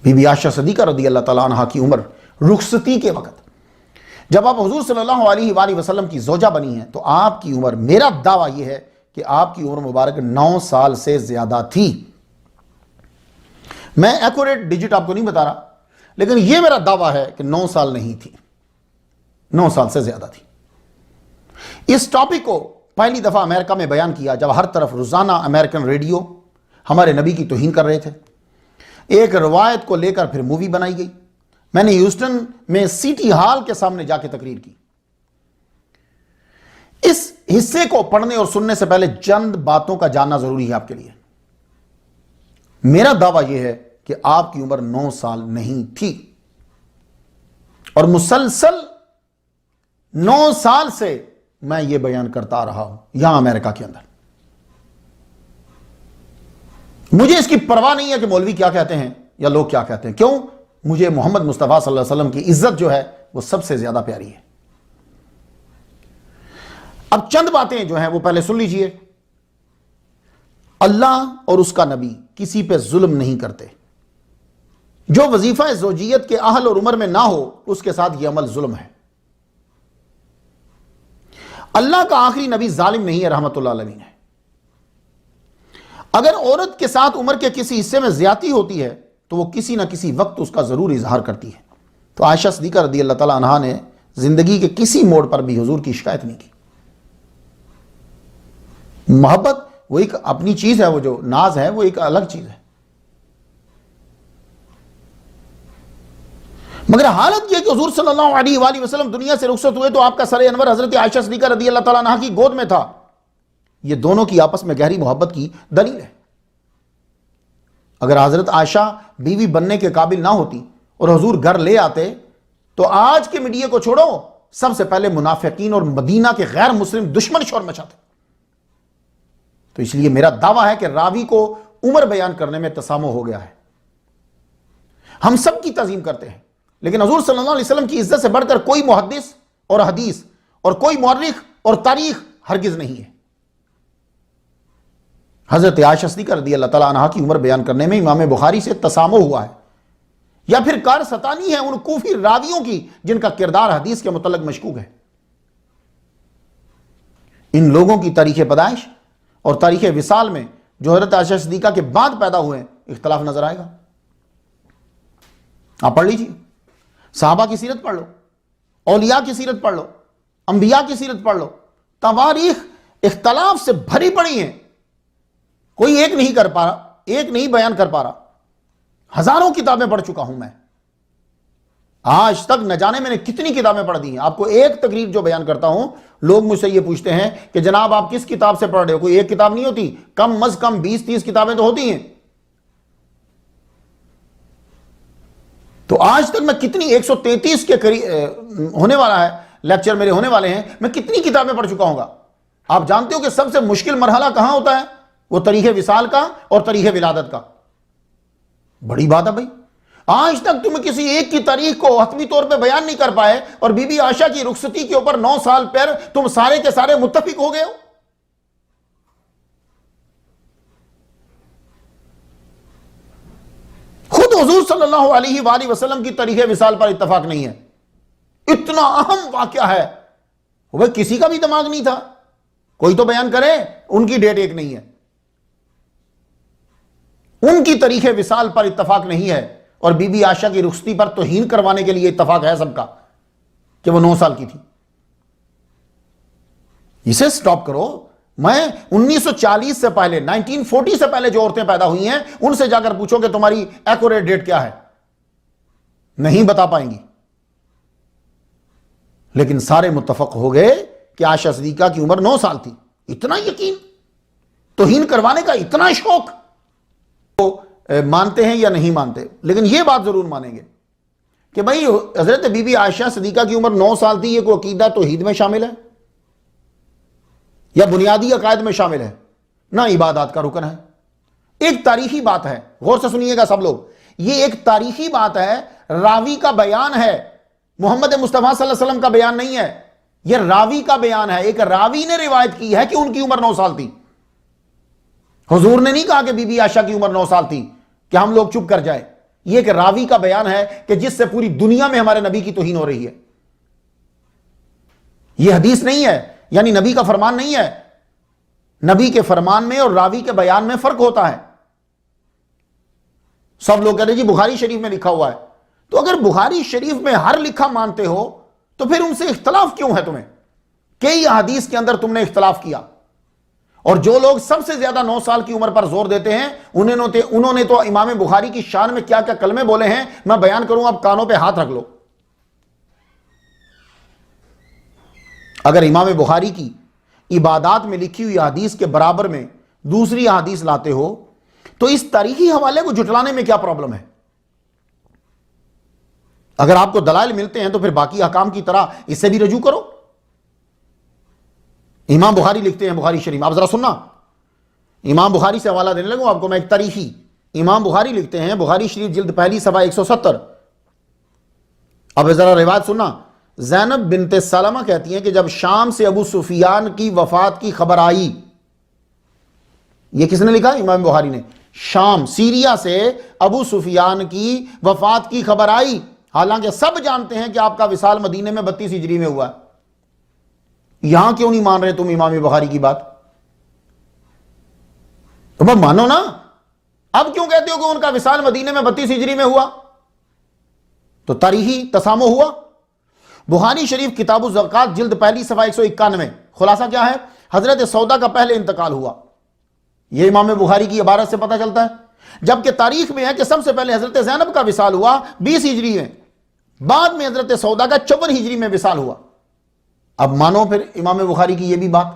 Be be عائشہ صدیقہ رضی اللہ تعالیٰ عنہ کی عمر رخصتی کے وقت جب آپ حضور صلی اللہ علیہ وآلہ وسلم کی زوجہ بنی ہیں تو آپ کی عمر، میرا دعویٰ یہ ہے کہ آپ کی عمر مبارک 9 سال سے زیادہ تھی۔ میں ایکوریٹ ڈیجٹ آپ کو نہیں بتا رہا، لیکن یہ میرا دعویٰ ہے کہ 9 سال نہیں تھی، 9 سال سے زیادہ تھی۔ اس ٹاپک کو پہلی دفعہ امریکہ میں بیان کیا جب ہر طرف روزانہ امریکن ریڈیو ہمارے نبی کی توہین کر رہے تھے۔ ایک روایت کو لے کر پھر مووی بنائی گئی۔ میں نے ہیوسٹن میں سٹی ہال کے سامنے جا کے تقریر کی۔ اس حصے کو پڑھنے اور سننے سے پہلے چند باتوں کا جاننا ضروری ہے آپ کے لیے۔ میرا دعویٰ یہ ہے کہ آپ کی عمر 9 سال نہیں تھی، اور مسلسل 9 سال سے میں یہ بیان کرتا آ رہا ہوں یہاں امریکہ کے اندر۔ مجھے اس کی پرواہ نہیں ہے کہ مولوی کیا کہتے ہیں یا لوگ کیا کہتے ہیں، کیوں؟ مجھے محمد مصطفیٰ صلی اللہ علیہ وسلم کی عزت جو ہے وہ سب سے زیادہ پیاری ہے۔ اب چند باتیں جو ہیں وہ پہلے سن لیجئے۔ اللہ اور اس کا نبی کسی پہ ظلم نہیں کرتے۔ جو وظیفہ زوجیت کے اہل اور عمر میں نہ ہو اس کے ساتھ یہ عمل ظلم ہے۔ اللہ کا آخری نبی ظالم نہیں ہے، رحمت اللہ علیہ ہے۔ اگر عورت کے ساتھ عمر کے کسی حصے میں زیادتی ہوتی ہے تو وہ کسی نہ کسی وقت اس کا ضرور اظہار کرتی ہے۔ تو عائشہ صدیقہ رضی اللہ تعالیٰ عنہا نے زندگی کے کسی موڑ پر بھی حضور کی شکایت نہیں کی۔ محبت وہ ایک اپنی چیز ہے، وہ جو ناز ہے وہ ایک الگ چیز ہے، مگر حالت یہ کہ حضور صلی اللہ علیہ وآلہ وسلم دنیا سے رخصت ہوئے تو آپ کا سر انور حضرت عائشہ صدیقہ رضی اللہ تعالیٰ عنہا کی گود میں تھا۔ یہ دونوں کی آپس میں گہری محبت کی دلیل ہے۔ اگر حضرت عائشہ بیوی بننے کے قابل نہ ہوتی اور حضور گھر لے آتے تو آج کے میڈیا کو چھوڑو، سب سے پہلے منافقین اور مدینہ کے غیر مسلم دشمن شور مچاتے۔ تو اس لیے میرا دعویٰ ہے کہ راوی کو عمر بیان کرنے میں تسامح ہو گیا ہے۔ ہم سب کی تعظیم کرتے ہیں، لیکن حضور صلی اللہ علیہ وسلم کی عزت سے بڑھ کر کوئی محدث اور حدیث اور کوئی مورخ اور تاریخ ہرگز نہیں ہے۔ حضرت عائشہ صدیقہ رضی اللہ تعالیٰ عنہا کی عمر بیان کرنے میں امام بخاری سے تسامح ہوا ہے، یا پھر کار ستانی ہے ان کوفی راویوں کی جن کا کردار حدیث کے متعلق مشکوک ہے۔ ان لوگوں کی تاریخ پیدائش اور تاریخ وصال میں جو حضرت عائشہ صدیقہ کے بعد پیدا ہوئے ہیں اختلاف نظر آئے گا۔ آپ پڑھ لیجیے، صحابہ کی سیرت پڑھ لو، اولیاء کی سیرت پڑھ لو، انبیاء کی سیرت پڑھ لو، تواریخ اختلاف سے بھری پڑی ہیں، کوئی ایک نہیں کر پا رہا، ایک نہیں بیان کر پا رہا۔ ہزاروں کتابیں پڑھ چکا ہوں میں، آج تک نہ جانے میں نے کتنی کتابیں پڑھ دی ہیں۔ آپ کو ایک تقریر جو بیان کرتا ہوں، لوگ مجھ سے یہ پوچھتے ہیں کہ جناب آپ کس کتاب سے پڑھ رہے ہو؟ کوئی ایک کتاب نہیں ہوتی، کم از کم 20-30 کتابیں تو ہوتی ہیں۔ تو آج تک میں کتنی 133 کے قریب ہونے والا ہے لیکچر میرے ہونے والے ہیں، میں کتنی کتابیں پڑھ چکا ہوں گا۔ آپ جانتے ہو کہ سب سے مشکل مرحلہ کہاں ہوتا ہے؟ وہ تاریخ وصال کا اور تاریخ ولادت کا۔ بڑی بات ہے بھائی، آج تک تم کسی ایک کی تاریخ کو حتمی طور پہ بیان نہیں کر پائے، اور بی بی عائشہ کی رخصتی کے اوپر 9 سال پر تم سارے کے سارے متفق ہو گئے ہو۔ خود حضور صلی اللہ علیہ وآلہ وسلم کی تاریخ وصال پر اتفاق نہیں ہے۔ اتنا اہم واقعہ ہے، وہ کسی کا بھی دماغ نہیں تھا، کوئی تو بیان کرے، ان کی ڈیٹ ایک نہیں ہے، ان کی تاریخ وصال پر اتفاق نہیں ہے، اور بی بی عائشہ کی رخصتی پر توہین کروانے کے لیے اتفاق ہے سب کا کہ وہ 9 سال کی تھی۔ اسے سٹاپ کرو۔ میں 1940 سے پہلے، 1940 سے پہلے جو عورتیں پیدا ہوئی ہیں ان سے جا کر پوچھو کہ تمہاری ایکوریٹ ڈیٹ کیا ہے، نہیں بتا پائیں گی۔ لیکن سارے متفق ہو گئے کہ عائشہ صدیقہ کی عمر 9 سال تھی۔ اتنا یقین، توہین کروانے کا اتنا شوق، مانتے ہیں یا نہیں مانتے، لیکن یہ بات ضرور مانیں گے کہ بھائی حضرت بی بی عائشہ صدیقہ کی عمر 9 سال تھی۔ یہ کوئی عقیدہ توحید میں شامل ہے یا بنیادی عقائد میں شامل ہے؟ نہ عبادات کا رکن ہے۔ ایک تاریخی بات ہے، غور سے سنیے گا سب لوگ، یہ ایک تاریخی بات ہے، راوی کا بیان ہے، محمد مصطفیٰ صلی اللہ علیہ وسلم کا بیان نہیں ہے، یہ راوی کا بیان ہے۔ ایک راوی نے روایت کی ہے کہ ان کی عمر 9 سال تھی۔ حضور نے نہیں کہا کہ بی بی عائشہ کی عمر 9 سال تھی کہ ہم لوگ چپ کر جائے۔ یہ کہ راوی کا بیان ہے کہ جس سے پوری دنیا میں ہمارے نبی کی توہین ہو رہی ہے. یہ حدیث نہیں ہے، یعنی نبی کا فرمان نہیں ہے. نبی کے فرمان میں اور راوی کے بیان میں فرق ہوتا ہے. سب لوگ کہتے ہیں جی بخاری شریف میں لکھا ہوا ہے. تو اگر بخاری شریف میں ہر لکھا مانتے ہو تو پھر ان سے اختلاف کیوں ہے تمہیں؟ کئی احادیث کے اندر تم نے اختلاف کیا. اور جو لوگ سب سے زیادہ 9 سال کی عمر پر زور دیتے ہیں انہوں نے تو امام بخاری کی شان میں کیا کیا کلمے بولے ہیں، میں بیان کروں، اب کانوں پہ ہاتھ رکھ لو. اگر امام بخاری کی عبادات میں لکھی ہوئی حدیث کے برابر میں دوسری حدیث لاتے ہو تو اس تاریخی حوالے کو جھٹلانے میں کیا پرابلم ہے؟ اگر آپ کو دلائل ملتے ہیں تو پھر باقی احکام کی طرح اسے بھی رجوع کرو. امام بخاری لکھتے ہیں بخاری شریف، آپ ذرا سننا، امام بخاری سے حوالہ دینے لگوں آپ کو میں ایک تاریخی. امام بخاری لکھتے ہیں بخاری شریف جلد پہلی صفحہ 170. اب ذرا روایت سننا. زینب بنت سلمہ کہتی ہیں کہ جب شام سے ابو سفیان کی وفات کی خبر آئی، یہ کس نے لکھا؟ امام بخاری نے. شام، سیریا سے ابو سفیان کی وفات کی خبر آئی، حالانکہ سب جانتے ہیں کہ آپ کا وصال مدینے میں 32 ہجری میں ہوا ہے. یہاں کیوں نہیں مان رہے تم امام بخاری کی بات؟ تو اب مانو نا. اب کیوں کہتے ہو کہ ان کا وصال مدینے میں 32 ہجری میں ہوا؟ تو تاریخی تسامح ہوا. بخاری شریف کتاب الزکات جلد پہلی صفحہ 191. خلاصہ کیا ہے؟ حضرت سودا کا پہلے انتقال ہوا. یہ امام بخاری کی عبارت سے پتہ چلتا ہے. جبکہ تاریخ میں ہے کہ سب سے پہلے حضرت زینب کا وصال ہوا 20 ہجری میں، بعد میں حضرت سودا کا 54 ہجری میں وصال ہوا. اب مانو پھر امام بخاری کی یہ بھی بات.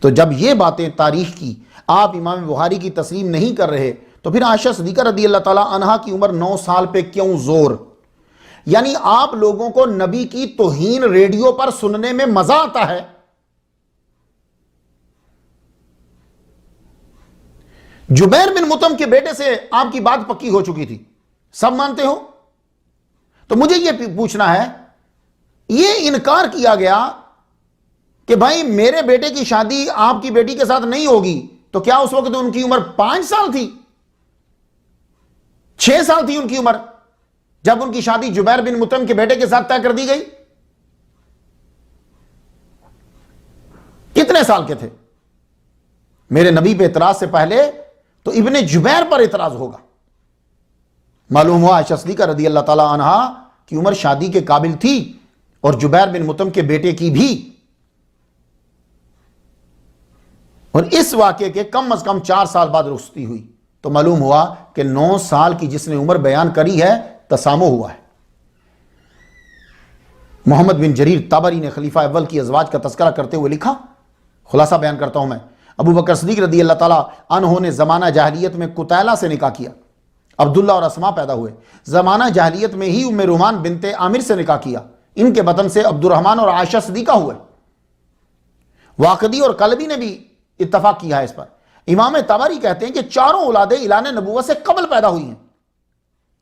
تو جب یہ باتیں تاریخ کی آپ امام بخاری کی تسلیم نہیں کر رہے تو پھر عائشہ صدیقہ رضی اللہ تعالی عنہا کی عمر 9 سال پہ کیوں زور؟ یعنی آپ لوگوں کو نبی کی توہین ریڈیو پر سننے میں مزہ آتا ہے. جبیر بن مطعم کے بیٹے سے آپ کی بات پکی ہو چکی تھی، سب مانتے ہو. تو مجھے یہ پوچھنا ہے، یہ انکار کیا گیا کہ بھائی میرے بیٹے کی شادی آپ کی بیٹی کے ساتھ نہیں ہوگی، تو کیا اس وقت ان کی عمر 5 سال تھی؟ 6 سال تھی ان کی عمر جب ان کی شادی جبیر بن مطعم کے بیٹے کے ساتھ طے کر دی گئی؟ کتنے سال کے تھے؟ میرے نبی پہ اعتراض سے پہلے تو ابن جبیر پر اعتراض ہوگا. معلوم ہوا عائشہ صدیقہ رضی اللہ تعالی عنہا کی عمر شادی کے قابل تھی اور جبیر بن مطعم کے بیٹے کی بھی. اور اس واقعے کے کم از کم 4 سال بعد رخصتی ہوئی. تو معلوم ہوا کہ 9 سال کی جس نے عمر بیان کری ہے تسامح ہوا ہے. محمد بن جریر طبری نے خلیفہ اول کی ازواج کا تذکرہ کرتے ہوئے لکھا، خلاصہ بیان کرتا ہوں میں. ابو بکر صدیق رضی اللہ تعالی عنہ نے زمانہ جاہلیت میں قتیلہ سے نکاح کیا. عبداللہ اور اسما پیدا ہوئے. زمانہ جاہلیت میں ہی ام رومان بنت عامر سے نکاح کیا. ان کے بطن سے عبد الرحمن اور عائشہ صدیقہ ہوئے. واقدی اور قلبی نے بھی اتفاق کیا ہے اس پر. امام طبری کہتے ہیں کہ 4 اولادیں اعلان نبوت سے قبل پیدا ہوئی ہیں.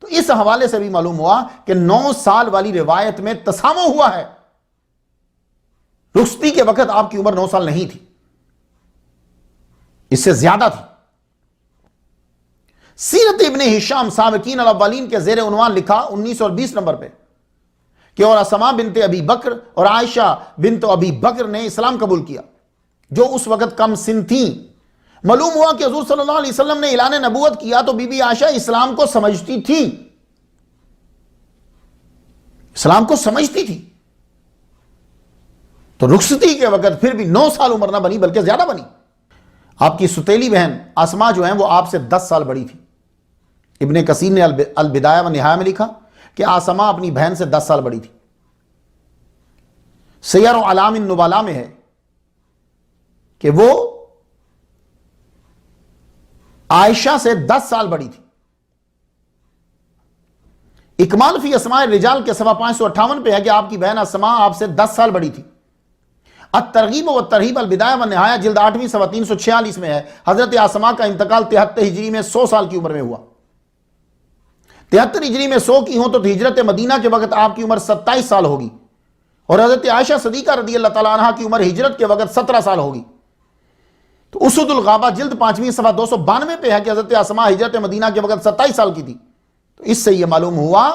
تو اس حوالے سے بھی معلوم ہوا کہ 9 سال والی روایت میں تسامح ہوا ہے. رخصتی کے وقت آپ کی عمر 9 سال نہیں تھی، اس سے زیادہ تھی. سیرت ابن ہشام سابقین الاولین کے زیر عنوان لکھا 19 اور 20 نمبر پہ کہ اور اسما بنت ابی بکر اور عائشہ بنت ابی بکر نے اسلام قبول کیا جو اس وقت کم سن تھیں. معلوم ہوا کہ حضور صلی اللہ علیہ وسلم نے اعلان نبوت کیا تو بی بی عائشہ اسلام کو سمجھتی تھی، اسلام کو سمجھتی تھی. تو رخصتی کے وقت پھر بھی 9 سال عمر نہ بنی بلکہ زیادہ بنی. آپ کی ستیلی بہن اسما جو ہیں وہ آپ سے 10 سال بڑی تھی. ابن کثیر نے البدایہ و نہایہ میں لکھا کہ اسما اپنی بہن سے 10 سال بڑی تھی. سیر و اعلام النبلاء میں ہے کہ وہ عائشہ سے 10 سال بڑی تھی. اکمال فی اسماء الرجال کے صفحہ 558 پہ ہے کہ آپ کی بہن اسما آپ سے 10 سال بڑی تھی. الترغیب و ترہیب البدایہ و نہایہ جلد 8ویں صفحہ 346 میں ہے حضرت اسما کا انتقال 73 ہجری میں 100 سال کی عمر میں ہوا. 73 ہجری میں 100 کی ہوں تو ہجرت مدینہ کے وقت آپ کی عمر 27 سال ہوگی اور حضرت عائشہ صدیقہ رضی اللہ تعالی عنہا کی عمر ہجرت کے وقت 17 سال ہوگی. تو اسد الغابہ جلد 5ویں صفحہ 292 پہ ہے کہ حضرت اسماء ہجرت مدینہ کے وقت 27 سال کی تھی. تو اس سے یہ معلوم ہوا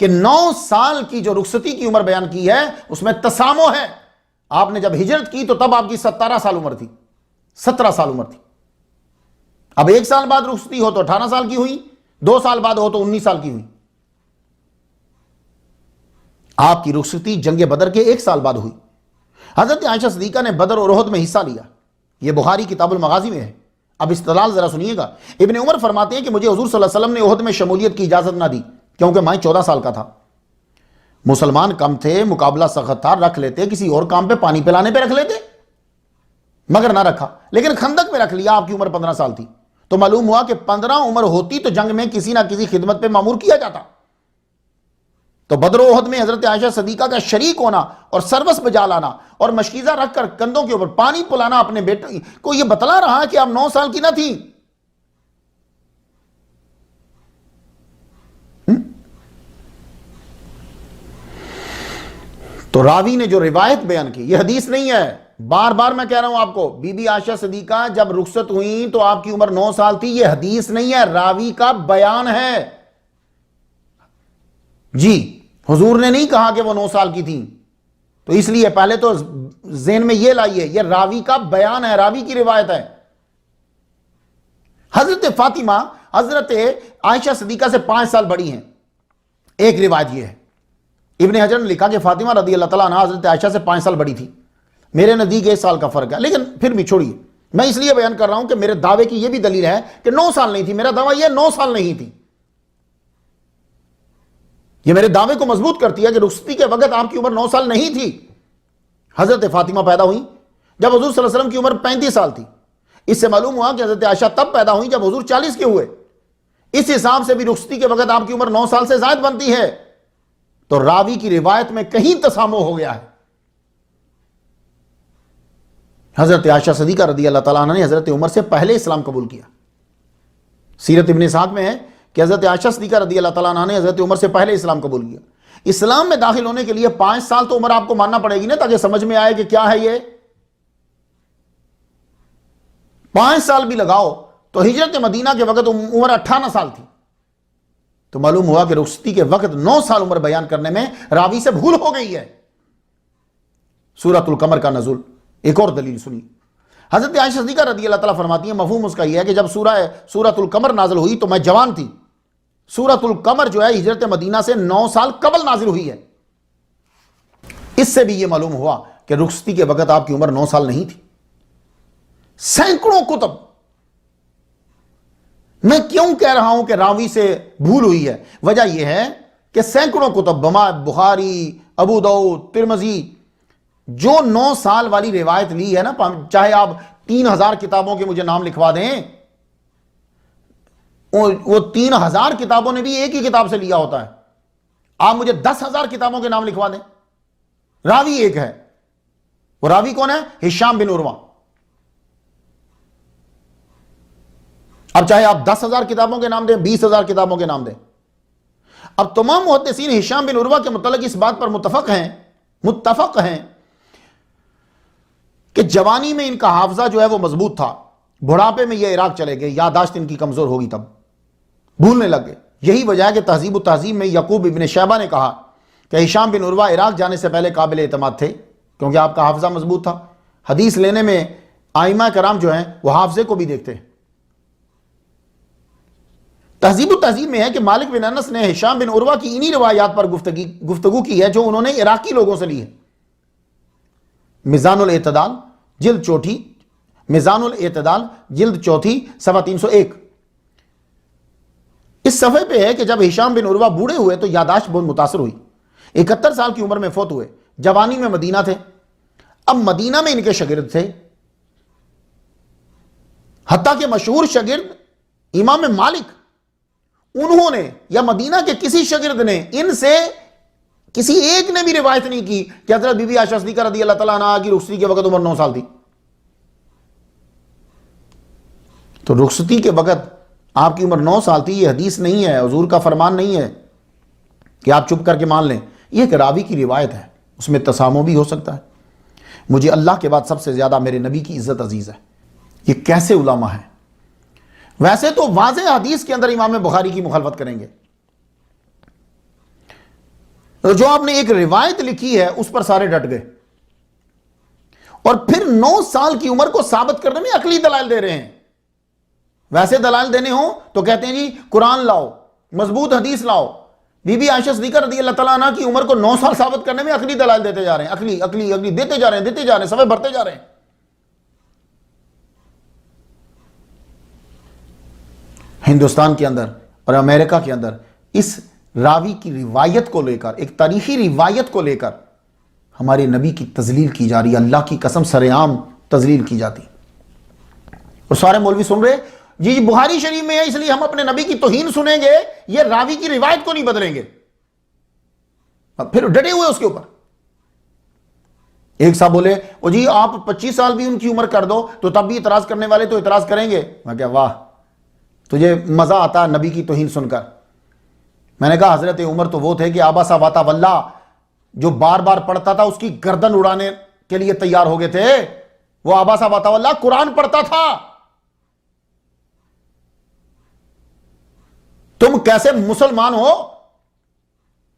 کہ 9 سال کی جو رخصتی کی عمر بیان کی ہے اس میں تسامو ہے. آپ نے جب ہجرت کی تو تب آپ کی 17 سال عمر تھی، 17 سال عمر تھی. اب 1 سال بعد رخصتی ہو تو 18 سال کی ہوئی، 2 سال بعد ہو تو 19 سال کی ہوئی. آپ کی رخصتی جنگ بدر کے 1 سال بعد ہوئی. حضرت عائشہ صدیقہ نے بدر اور احد میں حصہ لیا. یہ بخاری کتاب المغازی میں ہے. اب استدلال ذرا سنیے گا. ابن عمر فرماتے ہیں کہ مجھے حضور صلی اللہ علیہ وسلم نے احد میں شمولیت کی اجازت نہ دی کیونکہ میں 14 سال کا تھا. مسلمان کم تھے، مقابلہ سخت تھا، رکھ لیتے کسی اور کام پہ، پانی پلانے پہ رکھ لیتے، مگر نہ رکھا. لیکن خندق میں رکھ لیا. آپ کی عمر 15 سال تھی. تو معلوم ہوا کہ 15 عمر ہوتی تو جنگ میں کسی نہ کسی خدمت پہ مامور کیا جاتا. تو بدر و احد میں حضرت عائشہ صدیقہ کا شریک ہونا اور سروس بجا لانا اور مشکیزہ رکھ کر کندھوں کے اوپر پانی پلانا اپنے بیٹے کو یہ بتلا رہا کہ آپ 9 سال کی نہ تھی. تو راوی نے جو روایت بیان کی یہ حدیث نہیں ہے. بار بار میں کہہ رہا ہوں آپ کو، بی بی عائشہ صدیقہ جب رخصت ہوئی تو آپ کی عمر 9 سال تھی. یہ حدیث نہیں ہے، راوی کا بیان ہے. جی حضور نے نہیں کہا کہ وہ 9 سال کی تھیں. تو اس لیے پہلے تو ذہن میں یہ لائیے، یہ راوی کا بیان ہے، راوی کی روایت ہے. حضرت فاطمہ حضرت عائشہ صدیقہ سے 5 سال بڑی ہیں. ایک روایت یہ ہے، ابن حجر نے لکھا کہ فاطمہ رضی اللہ تعالیٰ عنہ حضرت عائشہ سے 5 سال بڑی تھی. میرے نزدیک 1 سال کا فرق ہے، لیکن پھر بھی چھوڑیے. میں اس لیے بیان کر رہا ہوں کہ میرے دعوے کی یہ بھی دلیل ہے کہ 9 سال نہیں تھی. میرا دعویٰ یہ 9 سال نہیں تھی. یہ میرے دعوے کو مضبوط کرتی ہے کہ رخصتی کے وقت آپ کی عمر 9 سال نہیں تھی. حضرت فاطمہ پیدا ہوئی جب حضور صلی اللہ علیہ وسلم کی عمر 35 سال تھی. اس سے معلوم ہوا کہ حضرت عائشہ تب پیدا ہوئی جب حضور 40 کے ہوئے. اس حساب سے بھی رخصتی کے وقت آپ کی عمر 9 سال سے زائد بنتی ہے. تو راوی کی روایت میں کہیں تسامو ہو گیا ہے. حضرت عائشہ صدیقہ رضی اللہ تعالیٰ عنہ نے حضرت عمر سے پہلے اسلام قبول کیا. سیرت ابن اسحاق میں ہے کہ حضرت عائشہ صدیقہ رضی اللہ تعالیٰ عنہ نے حضرت عمر سے پہلے اسلام قبول کیا. اسلام میں داخل ہونے کے لیے 5 سال تو عمر آپ کو ماننا پڑے گی نا، تاکہ سمجھ میں آئے کہ کیا ہے یہ. 5 سال بھی لگاؤ تو ہجرت مدینہ کے وقت عمر 58 سال تھی. تو معلوم ہوا کہ رخصتی کے وقت 9 سال عمر بیان کرنے میں راوی سے بھول ہو گئی ہے. سورۃ القمر کا نزول ایک اور دلیل سنی. حضرت عائشہ صدیقہ رضی اللہ تعالیٰ فرماتی ہیں مفہوم اس کا یہ ہے کہ جب سورۃ القمر نازل ہوئی تو میں جوان تھی. سورۃ القمر جو ہے ہجرت مدینہ سے 9 سال قبل نازل ہوئی ہے. اس سے بھی یہ معلوم ہوا کہ رخصتی کے وقت آپ کی عمر 9 سال نہیں تھی. سینکڑوں کتب. میں کیوں کہہ رہا ہوں کہ راوی سے بھول ہوئی ہے؟ وجہ یہ ہے کہ سینکڑوں کتب بخاری، ابو داؤد، ترمذی جو 9 سال والی روایت لی ہے نا، چاہے آپ 3000 کتابوں کے مجھے نام لکھوا دیں، وہ 3000 کتابوں نے بھی ایک ہی کتاب سے لیا ہوتا ہے. آپ مجھے 10,000 کتابوں کے نام لکھوا دیں، راوی ایک ہے. وہ راوی کون ہے؟ ہشام بن عروہ. اب چاہے آپ 10,000 کتابوں کے نام دیں، 20,000 کتابوں کے نام دیں. اب تمام محدثین ہشام بن عروہ کے متعلق اس بات پر متفق ہیں کہ جوانی میں ان کا حافظہ جو ہے وہ مضبوط تھا. بڑھاپے میں یہ عراق چلے گئے، یادداشت ان کی کمزور ہوگی، تب بھولنے لگ گئے. یہی وجہ ہے کہ تہذیب و تہذیب میں یعقوب ابن شیبہ نے کہا کہ ہشام بن عروہ عراق جانے سے پہلے قابل اعتماد تھے کیونکہ آپ کا حافظہ مضبوط تھا. حدیث لینے میں ائمہ کرام جو ہیں وہ حافظے کو بھی دیکھتے ہیں. تہذیب و تہذیب میں ہے کہ مالک بن انس نے ہشام بن عروہ کی انہی روایات پر گفتگو کی ہے جو انہوں نے عراقی لوگوں سے لی ہے. میزان الاعتدال جلد چوتھی صفحہ 301. اس صفحے پہ ہے کہ جب ہشام بن عروہ بوڑھے ہوئے تو یادداشت بہت متاثر ہوئی. 71 سال کی عمر میں فوت ہوئے. جوانی میں مدینہ تھے. اب مدینہ میں ان کے شاگرد تھے، حتیٰ کہ مشہور شاگرد امام مالک، انہوں نے یا مدینہ کے کسی شاگرد نے ان سے کسی ایک نے بھی روایت نہیں کی کہ حضرت بی بی عائشہ صدیقہ رضی اللہ تعالیٰ عنہ کی رخصتی کے وقت عمر 9 سال تھی. تو رخصتی کے وقت آپ کی عمر 9 سال تھی یہ حدیث نہیں ہے، حضور کا فرمان نہیں ہے کہ آپ چپ کر کے مان لیں. یہ ایک راوی کی روایت ہے، اس میں تسامو بھی ہو سکتا ہے. مجھے اللہ کے بعد سب سے زیادہ میرے نبی کی عزت عزیز ہے۔ یہ کیسے علماء ہیں؟ ویسے تو واضح حدیث کے اندر امام بخاری کی مخالفت کریں گے، جو آپ نے ایک روایت لکھی ہے اس پر سارے ڈٹ گئے، اور پھر 9 سال کی عمر کو ثابت کرنے میں عقلی دلائل دے رہے ہیں۔ ویسے دلائل دینے ہوں تو کہتے ہیں جی قرآن لاؤ، مضبوط حدیث لاؤ۔ بی بی عائشہ صدیقہ رضی اللہ تعالیٰ عنہ کی عمر کو 9 سال ثابت کرنے میں عقلی دلائل دیتے جا رہے ہیں، عقلی دیتے جا رہے ہیں، صفحے بھرتے جا رہے ہیں۔ ہندوستان کے اندر اور امریکہ کے اندر اس راوی کی روایت کو لے کر، ایک تاریخی روایت کو لے کر ہمارے نبی کی تذلیل کی جا رہی ہے، اللہ کی قسم سر عام تذلیل کی جاتی، اور سارے مولوی سن رہے جی بخاری شریف میں ہے اس لیے ہم اپنے نبی کی توہین سنیں گے، یہ راوی کی روایت کو نہیں بدلیں گے، پھر ڈٹے ہوئے اس کے اوپر۔ ایک صاحب بولے او جی آپ 25 سال بھی ان کی عمر کر دو تو تب بھی اعتراض کرنے والے تو اعتراض کریں گے۔ میں کہا واہ، تجھے مزہ آتا نبی کی توہین سن کر۔ میں نے کہا حضرت عمر تو وہ تھے کہ آباسا واتا واللہ جو بار بار پڑھتا تھا اس کی گردن اڑانے کے لیے تیار ہو گئے تھے، وہ آباسا واتا واللہ قرآن پڑھتا تھا۔ تم کیسے مسلمان ہو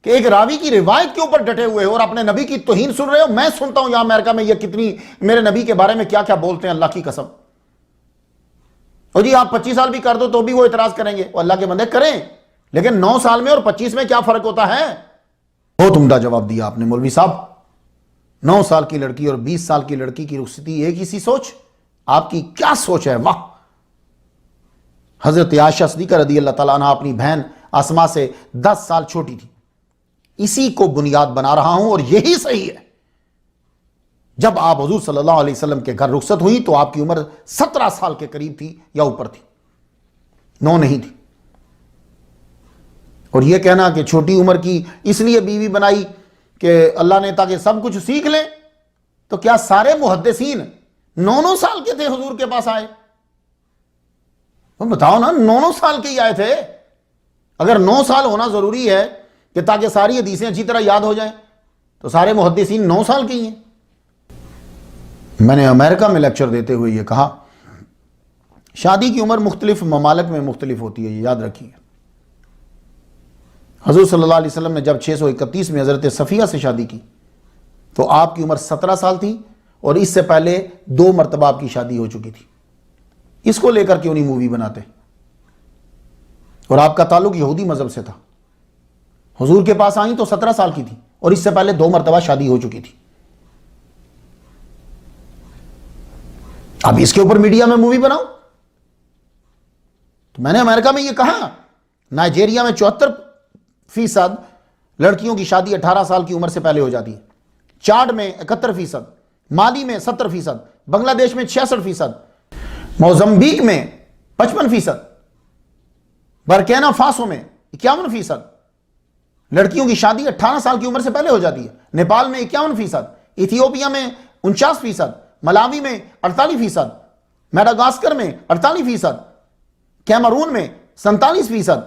کہ ایک راوی کی روایت کے اوپر ڈٹے ہوئے ہو اور اپنے نبی کی توہین سن رہے ہو؟ میں سنتا ہوں یہاں امریکہ میں یہ کتنی میرے نبی کے بارے میں کیا کیا بولتے ہیں، اللہ کی قسم۔ اور جی آپ 25 سال بھی کر دو تو بھی وہ اعتراض کریں گے، وہ اللہ کے بندے کریں، لیکن 9 سال میں اور 25 میں کیا فرق ہوتا ہے؟ بہت عمدہ جواب دیا آپ نے مولوی صاحب۔ 9 سال کی لڑکی اور 20 سال کی لڑکی کی رخصتی ایک ہی سی سوچ؟ آپ کی کیا سوچ ہے، واہ! حضرت عائشہ صدیقہ رضی اللہ تعالیٰ عنہ اپنی بہن اسما سے 10 سال چھوٹی تھی۔ اسی کو بنیاد بنا رہا ہوں اور یہی صحیح ہے۔ جب آپ حضور صلی اللہ علیہ وسلم کے گھر رخصت ہوئی تو آپ کی عمر 17 سال کے قریب تھی یا اوپر تھی، 9 نہیں تھی۔ اور یہ کہنا کہ چھوٹی عمر کی اس لیے بیوی بنائی کہ اللہ نے تاکہ سب کچھ سیکھ لیں، تو کیا سارے محدثین 9 سال کے تھے حضور کے پاس آئے؟ بتاؤ نا، 9 سال کے ہی آئے تھے۔ اگر 9 سال ہونا ضروری ہے کہ تاکہ ساری حدیثیں اچھی طرح یاد ہو جائیں تو سارے محدثین 9 سال کے ہی ہیں۔ میں نے امریکہ میں لیکچر دیتے ہوئے یہ کہا، شادی کی عمر مختلف ممالک میں مختلف ہوتی ہے، یہ یاد رکھیے۔ حضور صلی اللہ علیہ وسلم نے جب 631 میں حضرت صفیہ سے شادی کی تو آپ کی عمر 17 سال تھی، اور اس سے پہلے 2 مرتبہ آپ کی شادی ہو چکی تھی۔ اس کو لے کر کیوں نہیں مووی بناتے؟ اور آپ کا تعلق یہودی مذہب سے تھا، حضور کے پاس آئیں تو 17 سال کی تھی اور اس سے پہلے 2 مرتبہ شادی ہو چکی تھی۔ اب اس کے اوپر میڈیا میں مووی بناؤ۔ تو میں نے امریکہ میں یہ کہا، نائجیریا میں 74% لڑکیوں کی شادی 18 سال کی عمر سے پہلے ہو جاتی ہے، چاڈ میں 71%، مالی میں 70%، بنگلہ دیش میں 66%، موزمبیق میں 55%، برکینا فاسو میں 51%۔ لڑکیوں کی شادی 18 سال کی عمر سے پہلے ہو جاتی ہے۔ نیپال میں 51%، ایتھیوپیا میں 49%، ملاوی میں 48%، میڈاگاسکر میں 48%، کیمرون میں 47%،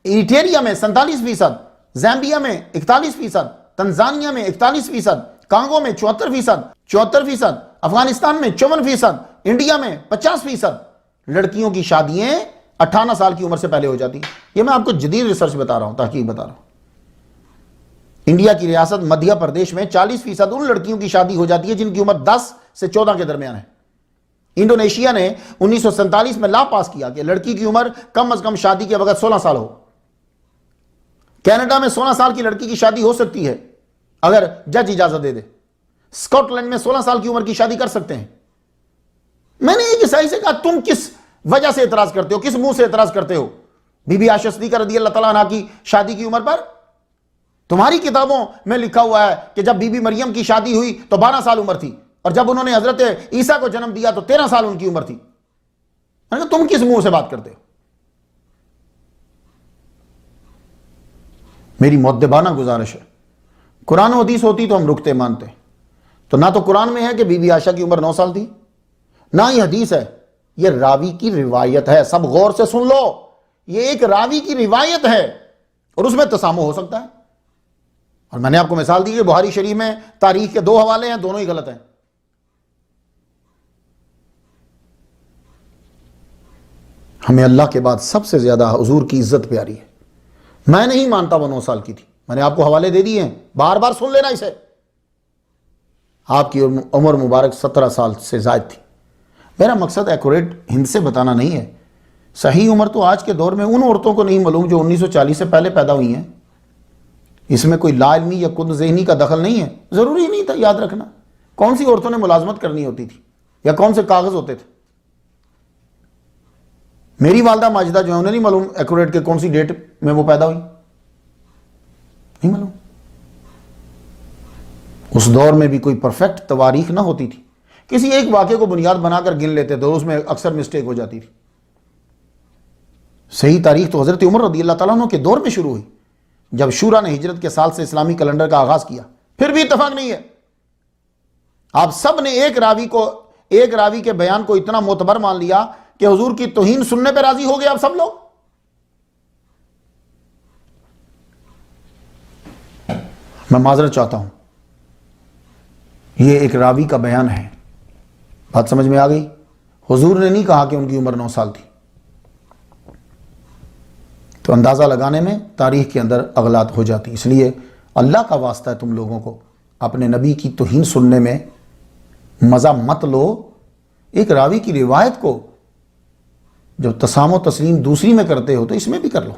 ایریٹریا میں 47%، زامبیا میں 41%، تنزانیہ میں 41%، کانگو میں 74%، افغانستان میں 54%، انڈیا میں 50%۔ لڑکیوں کی شادیاں 18 سال کی عمر سے پہلے ہو جاتی ہیں۔ یہ میں آپ کو جدید ریسرچ بتا رہا ہوں، تحقیق بتا رہا ہوں۔ انڈیا کی ریاست مدھیہ پردیش میں 40% ان لڑکیوں کی شادی ہو جاتی ہے جن کی عمر 10 سے 14 کے درمیان ہے۔ انڈونیشیا نے 1947 میں لا پاس کیا کہ لڑکی کی عمر کم از کم شادی کے وقت 16 سال ہو۔ کینیڈا میں 16 سال کی لڑکی کی شادی ہو سکتی ہے اگر جج اجازت دے دے۔ اسکاٹ لینڈ میں 16 سال کی عمر کی شادی کر سکتے ہیں۔ میں نے ایک عیسائی سے کہا تم کس وجہ سے اعتراض کرتے ہو، کس منہ سے اعتراض کرتے ہو بی بی عائشہ صدیقہ رضی اللہ تعالیٰ عنہ کی شادی کی عمر پر؟ تمہاری کتابوں میں لکھا ہوا ہے کہ جب بی بی مریم کی شادی ہوئی تو 12 سال عمر تھی، اور جب انہوں نے حضرت عیسیٰ کو جنم دیا تو 13 سال ان کی عمر تھی۔ میں نے کہا تم کس منہ سے بات کرتے ہو؟ میری مؤدبانہ گزارش ہے، قرآن و حدیث ہوتی تو ہم رکتے مانتے، تو نہ تو قرآن میں ہے کہ بی بی عائشہ کی عمر 9 سال تھی، نہ ہی حدیث ہے، یہ راوی کی روایت ہے۔ سب غور سے سن لو، یہ ایک راوی کی روایت ہے اور اس میں تسامح ہو سکتا ہے۔ اور میں نے آپ کو مثال دی کہ بخاری شریف میں تاریخ کے 2 حوالے ہیں، دونوں ہی غلط ہیں۔ ہمیں اللہ کے بعد سب سے زیادہ حضور کی عزت پیاری ہے. میں نہیں مانتا وہ 9 سال کی تھی. میں نے آپ کو حوالے دے دیے ہیں, بار بار سن لینا اسے. آپ کی عمر مبارک 17 سال سے زائد تھی. میرا مقصد ایکوریٹ ہند سے بتانا نہیں ہے. صحیح عمر تو آج کے دور میں ان عورتوں کو نہیں معلوم جو 1940 سے پہلے پیدا ہوئی ہیں. اس میں کوئی لا علمی یا کند ذہنی کا دخل نہیں ہے. ضروری نہیں تھا یاد رکھنا کون سی عورتوں نے ملازمت کرنی ہوتی تھی یا کون سے کاغذ ہوتے تھے. میری والدہ ماجدہ جو ہے انہیں نہیں معلوم ایکوریٹ کہ کون سی ڈیٹ میں وہ پیدا ہوئی, نہیں معلوم. اس دور میں بھی کوئی پرفیکٹ تواریخ نہ ہوتی تھی. کسی ایک واقعے کو بنیاد بنا کر گن لیتے تو اس میں اکثر مسٹیک ہو جاتی تھی. صحیح تاریخ تو حضرت عمر رضی اللہ تعالیٰ عنہ کے دور میں شروع ہوئی جب شورا نے ہجرت کے سال سے اسلامی کیلنڈر کا آغاز کیا. پھر بھی اتفاق نہیں ہے. آپ سب نے ایک راوی کے بیان کو اتنا معتبر مان لیا کہ حضور کی توہین سننے پہ راضی ہو گئے آپ سب لوگ. میں معذرت چاہتا ہوں, یہ ایک راوی کا بیان ہے. بات سمجھ میں آ گئی؟ حضور نے نہیں کہا کہ ان کی عمر 9 سال تھی. تو اندازہ لگانے میں تاریخ کے اندر اغلاط ہو جاتی. اس لیے اللہ کا واسطہ ہے تم لوگوں کو اپنے نبی کی توہین سننے میں مزہ مت لو. ایک راوی کی روایت کو جب تسام و تسلیم دوسری میں کرتے ہو تو اس میں بھی کر لو.